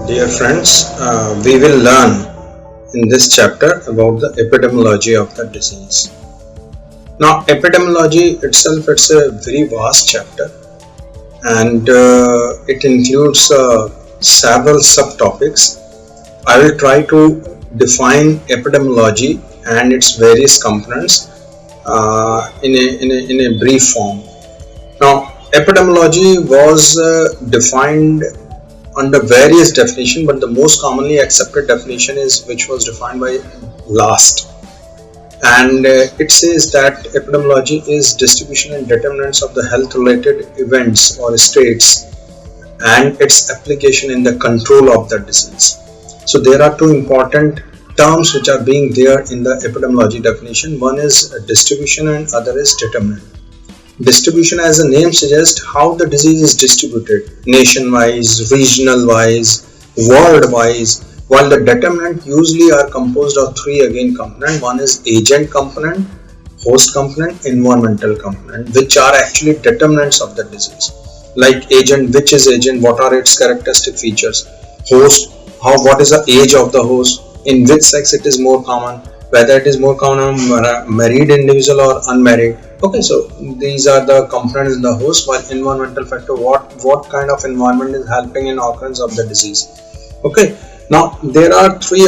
Dear friends, we will learn in this chapter about the epidemiology of the disease. Now, epidemiology itself, it's a very vast chapter, and it includes several subtopics. I will try to define epidemiology and its various components in a brief form. Now, epidemiology was defined under various definitions, but the most commonly accepted definition is which was defined by Last, and it says that epidemiology is distribution and determinants of the health related events or states and its application in the control of the disease. So there are two important terms which are being there in the epidemiology definition. One is distribution and other is determinant. Distribution, as the name suggests, how the disease is distributed nation-wise, regional-wise, world-wise, while the determinant usually are composed of three components. One is agent component, host component, environmental component, which are actually determinants of the disease. Like agent, which is agent, what are its characteristic features? Host, what is the age of the host, in which sex it is more common, whether it is more common on married individual or unmarried. Okay, so these are the components in the host, while environmental factor, what kind of environment is helping in occurrence of the disease. Okay, now there are three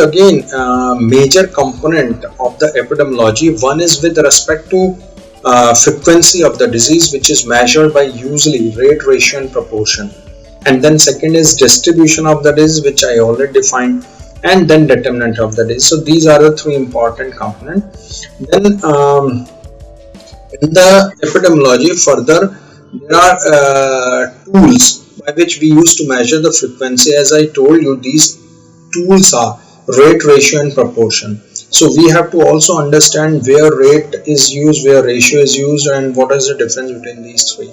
major component of the epidemiology. One is with respect to frequency of the disease, which is measured by usually rate, ratio and proportion, and then second is distribution of the disease, which I already defined, and then determinant of the disease. So these are the three important components. Then in the epidemiology further, there are tools by which we use to measure the frequency. As I told you, these tools are rate, ratio and proportion. So we have to also understand where rate is used, where ratio is used, and what is the difference between these three.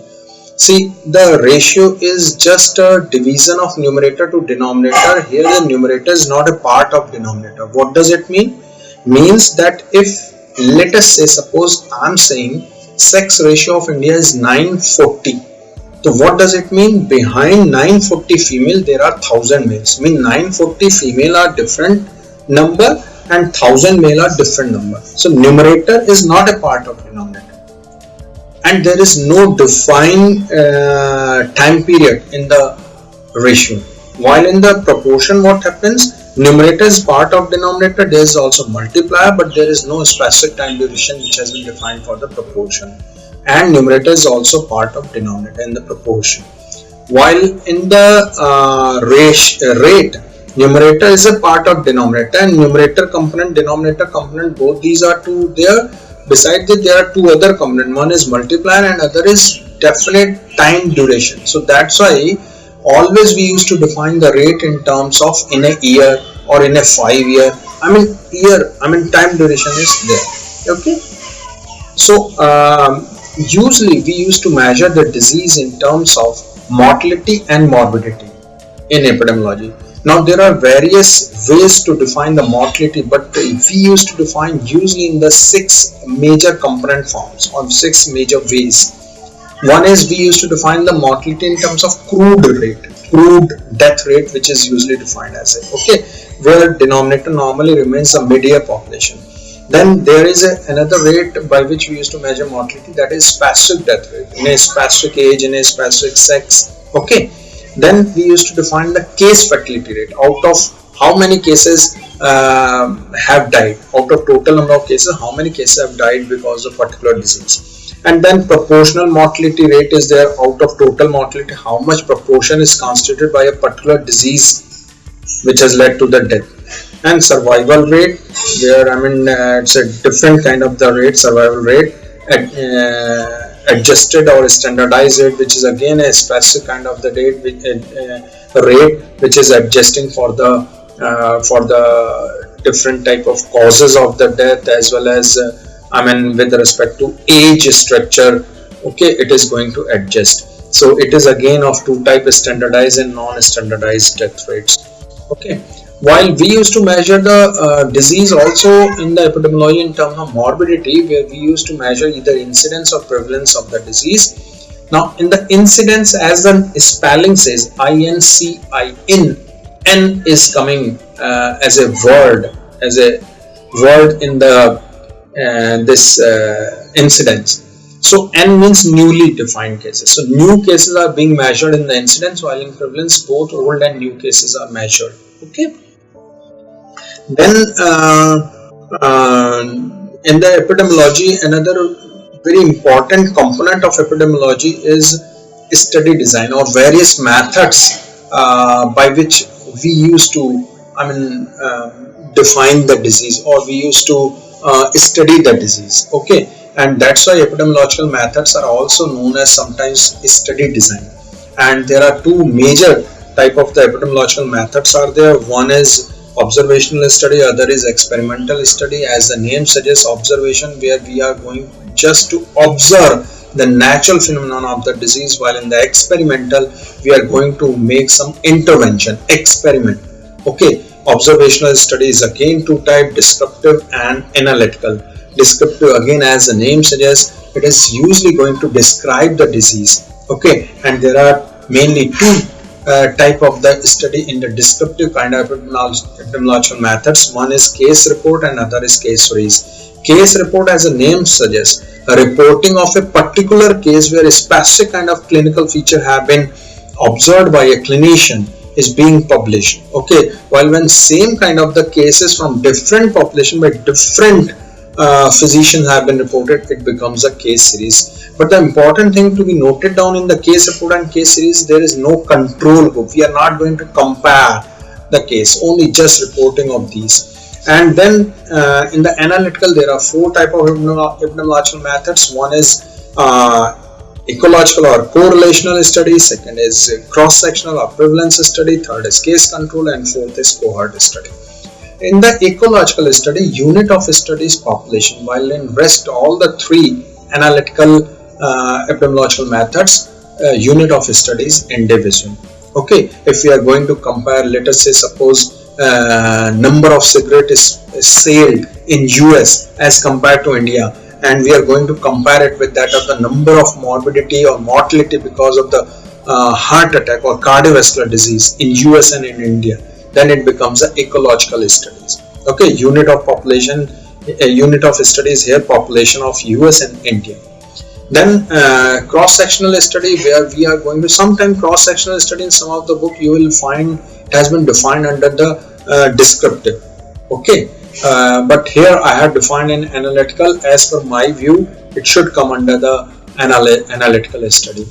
See, the ratio is just a division of numerator to denominator. Here the numerator is not a part of denominator. What does it mean? Means that if, let us say, suppose I am saying sex ratio of India is 940. So what does it mean? Behind 940 female there are 1000 males. Mean 940 female are different number and 1000 male are different number. So numerator is not a part of denominator. And there is no defined time period in the ratio. While in the proportion, what happens? Numerator is part of denominator. There is also multiplier, but there is no specific time duration which has been defined for the proportion. And numerator is also part of denominator in the proportion. While in the rate, numerator is a part of denominator, and numerator component, denominator component, both these are two there. Besides that, there are two other components. One is multiplier and other is definite time duration. So that's why always we used to define the rate in terms of in a year or in a 5 year. Time duration is there. Okay. So usually we used to measure the disease in terms of mortality and morbidity in epidemiology. Now there are various ways to define the mortality, but we used to define usually in the 6 major component forms or 6 major ways. One is we used to define the mortality in terms of crude death rate, which is usually defined as where denominator normally remains the mid-year population. Then there is another rate by which we used to measure mortality, that is specific death rate in a specific age, in a specific sex. Okay. Then we used to define the case fatality rate, out of how many cases have died, out of total number of cases, how many cases have died because of particular disease. And then proportional mortality rate is there, out of total mortality, how much proportion is constituted by a particular disease which has led to the death. And survival rate, where it's a different kind of the rate, survival rate, adjusted or standardized rate, which is again a specific kind of the rate which is adjusting for the different type of causes of the death, as well as with respect to age structure. Okay, it is going to adjust. So it is again of two types, standardized and non-standardized death rates. Okay. While we used to measure the disease also in the epidemiology in terms of morbidity, where we used to measure either incidence or prevalence of the disease. Now in the incidence, as the spelling says, INCIN, N is coming as a word in the this incidence. So N means newly defined cases. So new cases are being measured in the incidence, while in prevalence both old and new cases are measured. Okay. Then in the epidemiology, another very important component of epidemiology is study design, or various methods by which we used to define the disease, or we used to study the disease. Okay, and that's why epidemiological methods are also known as sometimes study design. And there are two major type of the epidemiological methods are there. One is observational study, other is experimental study. As the name suggests, observation, where we are going just to observe the natural phenomenon of the disease, while in the experimental we are going to make some intervention, experiment. Okay, observational study is again two type, descriptive and analytical. Descriptive, again as the name suggests, it is usually going to describe the disease. Okay, and there are mainly two type of the study in the descriptive kind of epidemiological methods. One is case report and other is case stories. Case report, as the name suggests, a reporting of a particular case where a specific kind of clinical feature have been observed by a clinician is being published. Okay, while when same kind of the cases from different population by different physicians have been reported, it becomes a case series. But the important thing to be noted down in the case report and case series, there is no control group. We are not going to compare the case, only just reporting of these. And then in the analytical, there are four type of epidemiological methods. One is ecological or correlational study, second is cross-sectional or prevalence study, third is case control, and fourth is cohort study. In the ecological study, unit of study is population, while in rest all the three analytical epidemiological methods, unit of study is individual. Okay, if we are going to compare, let us say suppose number of cigarettes is sold in US as compared to India, and we are going to compare it with that of the number of morbidity or mortality because of the heart attack or cardiovascular disease in US and in India, then it becomes a ecological studies. Okay, unit of population, unit of studies here, population of US and India. Then cross-sectional study, where we are going to, sometime cross-sectional study in some of the book you will find it has been defined under the descriptive. Okay, but here I have defined in analytical. As per my view, it should come under the analytical study.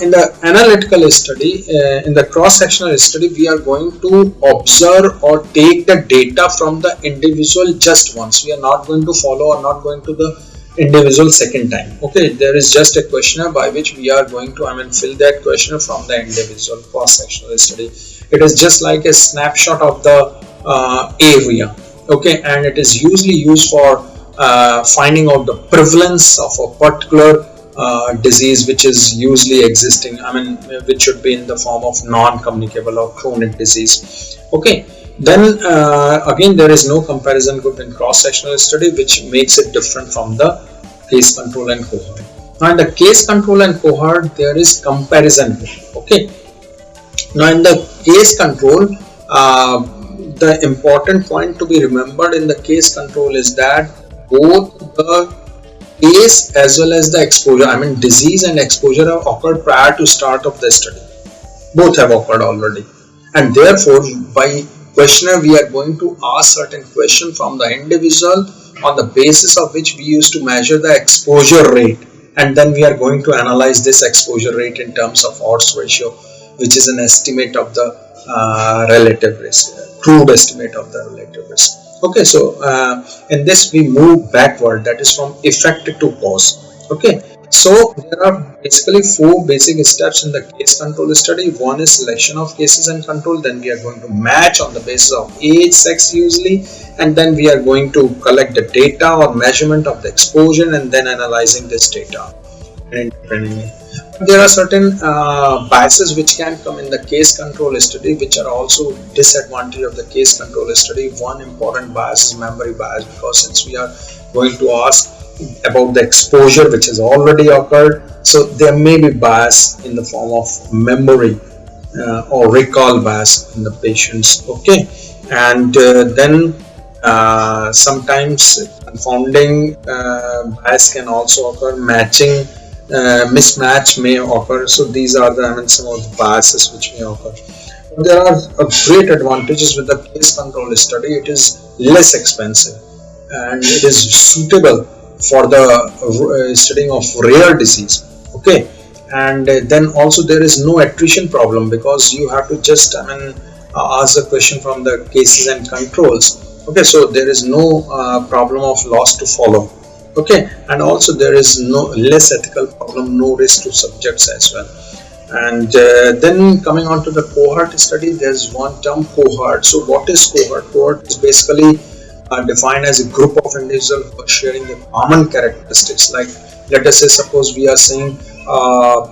In the analytical study, in the cross-sectional study, we are going to observe or take the data from the individual just once. We are not going to follow or not going to the individual second time. Okay, there is just a questionnaire by which we are going to fill that questionnaire from the individual cross-sectional study. It is just like a snapshot of the area. Okay, and it is usually used for finding out the prevalence of a particular disease which is usually existing, which should be in the form of non-communicable or chronic disease. Okay, then again there is no comparison group in cross-sectional study, which makes it different from the case control and cohort. Now in the case control and cohort, there is comparison group. Okay, now in the case control, the important point to be remembered in the case control is that both the case as well as the exposure, disease and exposure have occurred prior to start of the study. Both have occurred already, and therefore by questionnaire we are going to ask certain question from the individual, on the basis of which we used to measure the exposure rate, and then we are going to analyze this exposure rate in terms of odds ratio, which is an estimate of the relative risk, crude estimate of the relative risk. Okay, so in this we move backward, that is from effect to cause. Okay, so there are basically four basic steps in the case control study. One is selection of cases and control, then we are going to match on the basis of age, sex usually, and then we are going to collect the data or measurement of the exposure and then analyzing this data independently. There are certain biases which can come in the case control study, which are also disadvantage of the case control study. One important bias is memory bias, because since we are going to ask about the exposure which has already occurred, so there may be bias in the form of memory or recall bias in the patients. Okay, and then sometimes confounding bias can also occur, matching mismatch may occur. So these are some of the biases which may occur. There are great advantages with the case control study. It is less expensive and it is suitable for the studying of rare disease. Okay, and then also there is no attrition problem, because you have to just ask the question from the cases and controls. Okay, so there is no problem of loss to follow. Okay, and also there is no less ethical problem, no risk to subjects as well. And then coming on to the cohort study, there's one term, cohort. So what is cohort? Cohort is basically defined as a group of individuals who are sharing the common characteristics. Like, let us say, suppose we are saying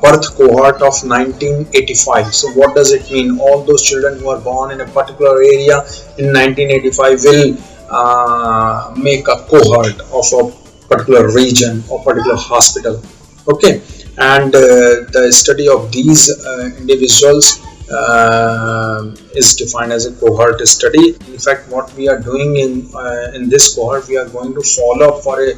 birth cohort of 1985. So what does it mean? All those children who are born in a particular area in 1985 will make a cohort of a particular region or particular hospital. Okay, and the study of these individuals is defined as a cohort study. In fact, what we are doing in this cohort, we are going to follow up for a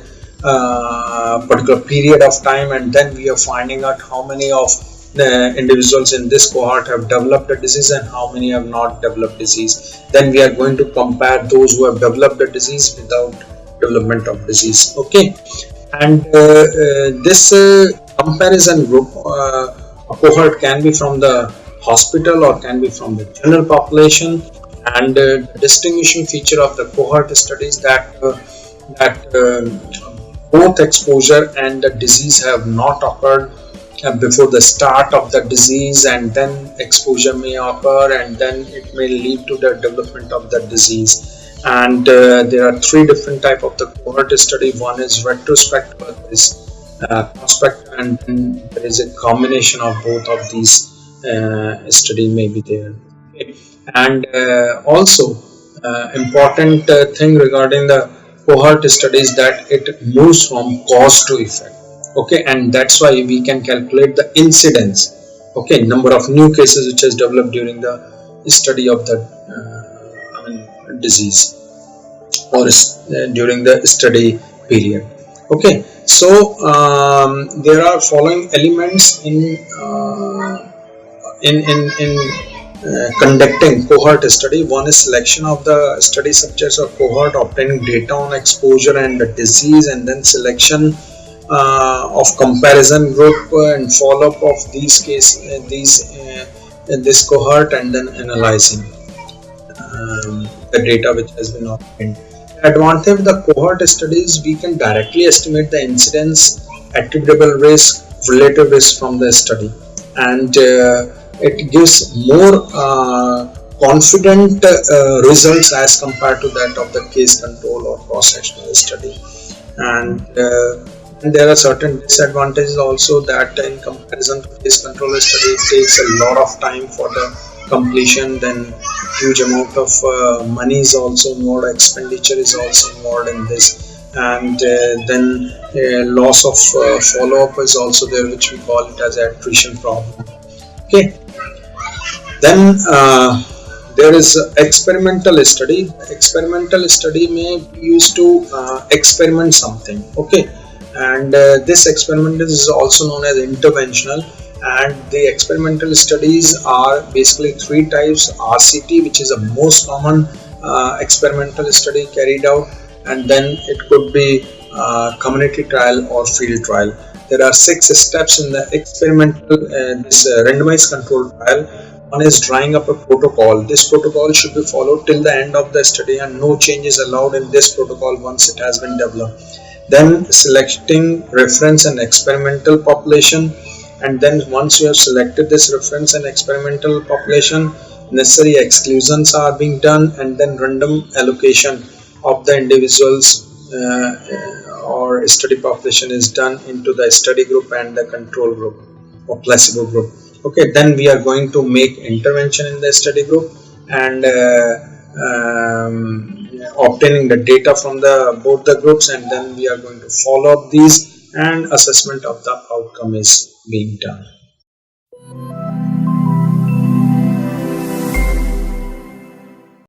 particular period of time, and then we are finding out how many of the individuals in this cohort have developed a disease and how many have not developed disease. Then we are going to compare those who have developed a disease without development of disease. Okay, and this comparison group cohort can be from the hospital or can be from the general population. And the distinguishing feature of the cohort studies that both exposure and the disease have not occurred before the start of the disease, and then exposure may occur and then it may lead to the development of the disease. And there are three different type of the cohort study. One is retrospective, there is prospective, and then there is a combination of both of these study may be there. Okay. And also important thing regarding the cohort studies, that it moves from cause to effect. Okay, and that's why we can calculate the incidence, okay, number of new cases which has developed during the study of the disease or during the study period. Okay, so there are following elements in conducting cohort study. One is selection of the study subjects or cohort, obtaining data on exposure and the disease, and then selection of comparison group and follow-up of these in this cohort, and then analyzing the data which has been obtained. The advantage of the cohort studies, we can directly estimate the incidence, attributable risk, relative risk from the study, and it gives more confident results as compared to that of the case control or cross-sectional study. And there are certain disadvantages also, that in comparison to case control study, it takes a lot of time for the completion, then huge amount of money is also involved, expenditure is also involved in this, and then loss of follow-up is also there, which we call it as attrition problem. Okay, then there is experimental study. Experimental study may be used to experiment something. Okay, and this experiment is also known as interventional. And the experimental studies are basically three types: RCT, which is the most common experimental study carried out, and then it could be community trial or field trial. There are 6 steps in the experimental randomized controlled trial. One is drawing up a protocol. This protocol should be followed till the end of the study, and no changes allowed in this protocol once it has been developed. Then selecting reference and experimental population, and then once you have selected this reference and experimental population, necessary exclusions are being done, and then random allocation of the individuals or study population is done into the study group and the control group or placebo group. Okay, then we are going to make intervention in the study group, and obtaining the data from both the groups, and then we are going to follow up these, and assessment of the outcome is being done.